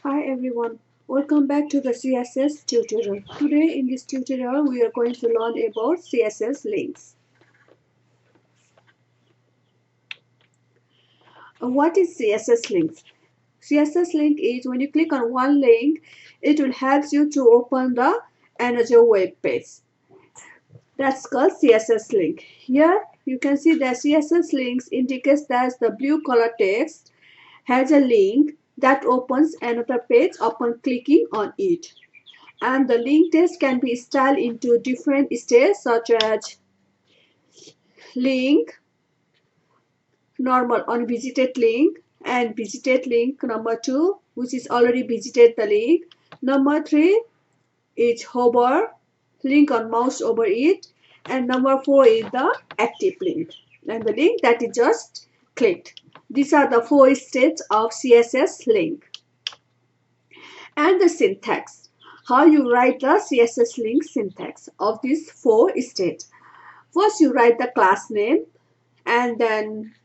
Hi everyone, welcome back to the CSS tutorial. Today in this tutorial we are going to learn about CSS links. What is CSS links? CSS link is when you click on one link, it will help you to open the another web page. That's called CSS link. Here you can see that CSS links indicates that the blue color text has a link that opens another page upon clicking on it. And the link text can be styled into different states such as link, normal unvisited link, and visited link number 2, which is already visited the link. Number 3 is hover, link on mouse over it, and number 4 is the active link, and the link that is just clicked. These are the 4 states of CSS link. And the syntax. How you write the CSS link syntax of these 4 states. First you write the class name and then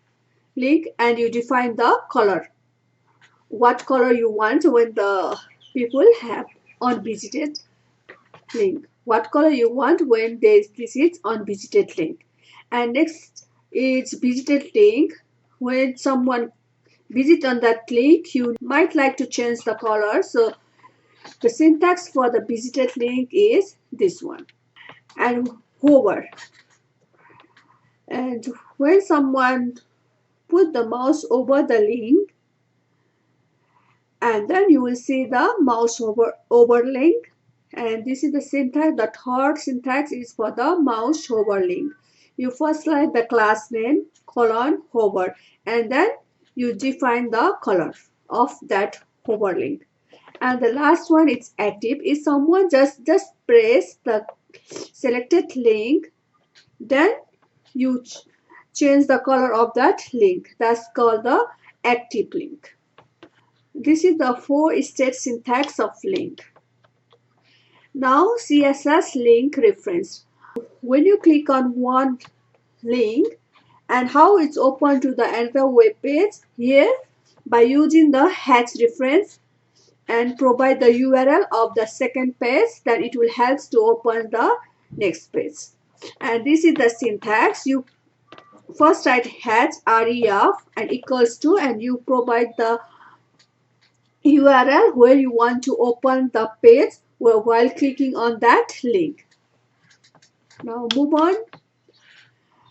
link, and you define the color. What color you want when the people have unvisited link. What color you want when this is unvisited link. And next is visited link. When someone visit on that link, you might like to change the color. So the syntax for the visited link is this one. And hover. And when someone put the mouse over the link, and then you will see the mouse over link. And this is the syntax. The third syntax is for the mouse hover link. You first write the class name, colon, hover, and then you define the color of that hover link. And the last one is active. If someone just press the selected link, then you change the color of that link. That's called the active link. This is the 4-state syntax of link. Now CSS Link Reference. When you click on one link and how it's open to the another web page, here by using the hatch reference and provide the URL of the second page, then it will help to open the next page. And this is the syntax. You first write hatch ref and equals to, and you provide the URL where you want to open the page while clicking on that link. Now move on.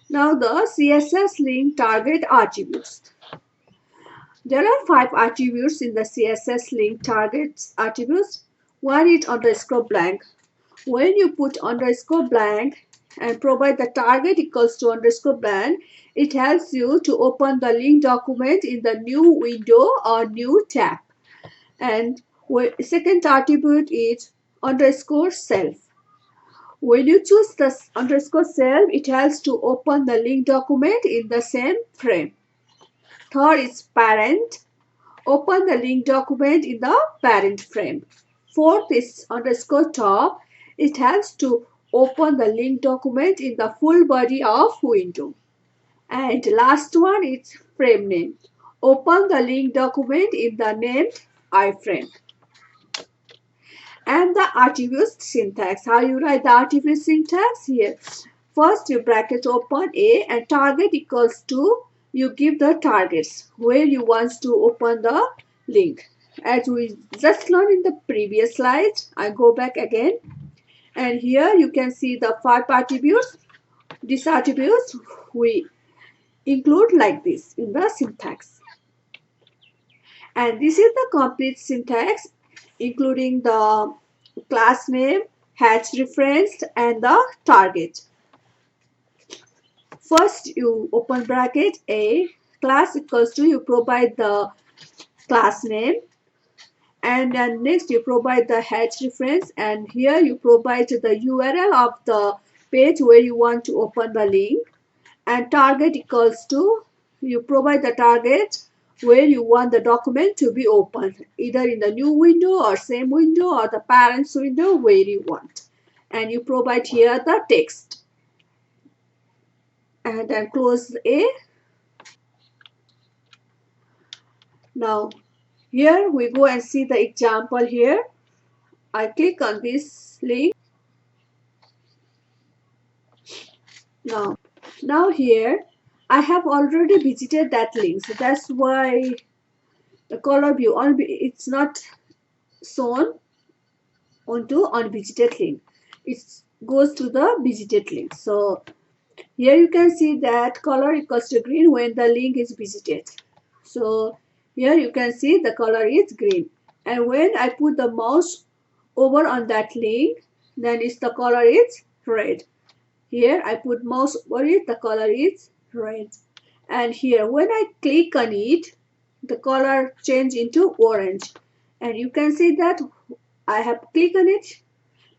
Now the CSS link target attributes. There are 5 attributes in the CSS link target attributes. One is underscore blank. When you put underscore blank and provide the target equals to underscore blank, it helps you to open the link document in the new window or new tab. And second attribute is underscore self. When you choose the underscore self, it helps to open the link document in the same frame. Third is parent. Open the link document in the parent frame. Fourth is underscore top. It helps to open the link document in the full body of window. And last one is frame name. Open the link document in the named iframe. And the attribute syntax. How you write the attribute syntax here? First, you bracket open A and target equals to, you give the targets where you want to open the link. As we just learned in the previous slide, I go back again. And here you can see the 5 attributes. These attributes we include like this in the syntax. And this is the complete syntax, including the class name, hatch reference, and the target. First, you open bracket A, class equals to, you provide the class name, and then next you provide the hatch reference, and here you provide the URL of the page where you want to open the link, and target equals to, you provide the target where you want the document to be opened, either in the new window or same window or the parents window where you want. And you provide here the text. And then close A. Now Here we go and see the example here. I click on this link. Now here I have already visited that link, so that's why the color view it's not shown onto unvisited link. It goes to the visited link. So here you can see that color equals to green when the link is visited. So here you can see the color is green, and when I put the mouse over on that link, then the color is red. Here I put mouse over it, the color is red. And here when I click on it, the color change into orange. And you can see that I have clicked on it,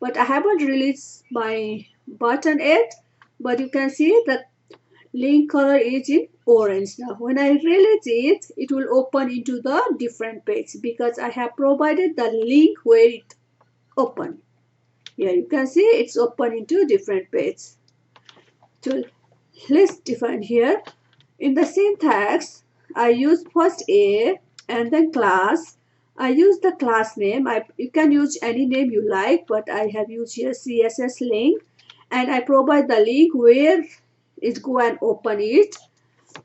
but I haven't released my button yet. But you can see the link color is in orange. Now when I release it, it will open into the different page because I have provided the link where it open. Here you can see it's open into different page. So let's define here. In the syntax, I use first a and then class. I use the class name. You can use any name you like, but I have used here CSS link, and I provide the link where it go and open it.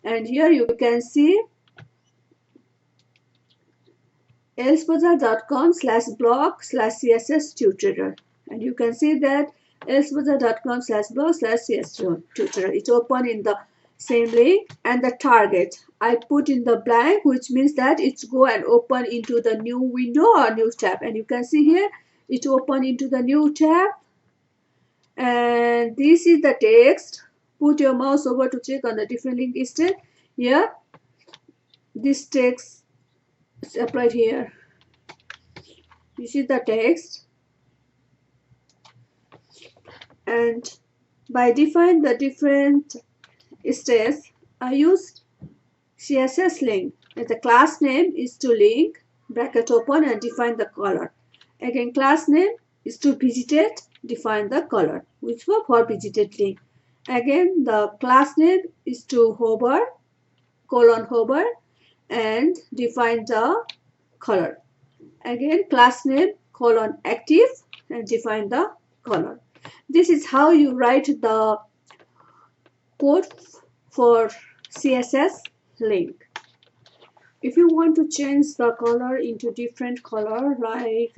And here you can see elsebazar.com/blog/css tutorial, and you can see that elsebazar.com/blog/css tutorial. It's open in the same link. And the target I put in the blank, which means that it's go and open into the new window or new tab. And you can see here it open into the new tab, and this is the text. Put your mouse over to check on the different link instead. Here this text is applied here. This is the text, and by define the different steps, I use CSS link. And the class name is to link, bracket open, and define the color. Again, class name is to visited, define the color, which was for visited link. Again, the class name is to hover, hover, and define the color. Again, class name active, and define the color. This is how you write the code for CSS link. If you want to change the color into different color, like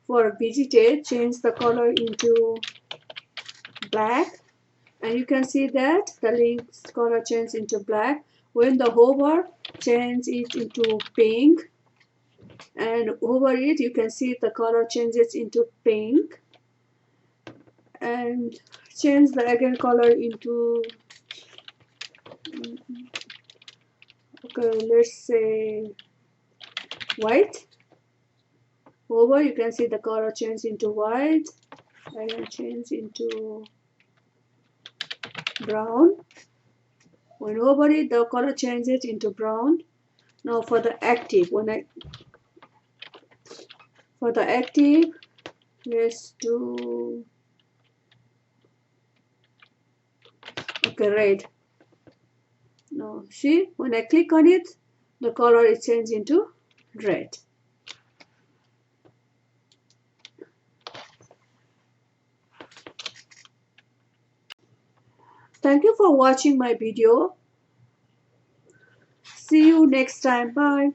for visited, change the color into black, and you can see that the link's color change into black. When the hover, change it into pink, and over it you can see the color changes into pink, and change the again color into let's say white. Over you can see the color change into white, and change into brown. When over it the color changes into brown. Now for the active, let's do red. Now see, when I click on it, the color is changed into red. Thank you for watching my video. See you next time. Bye.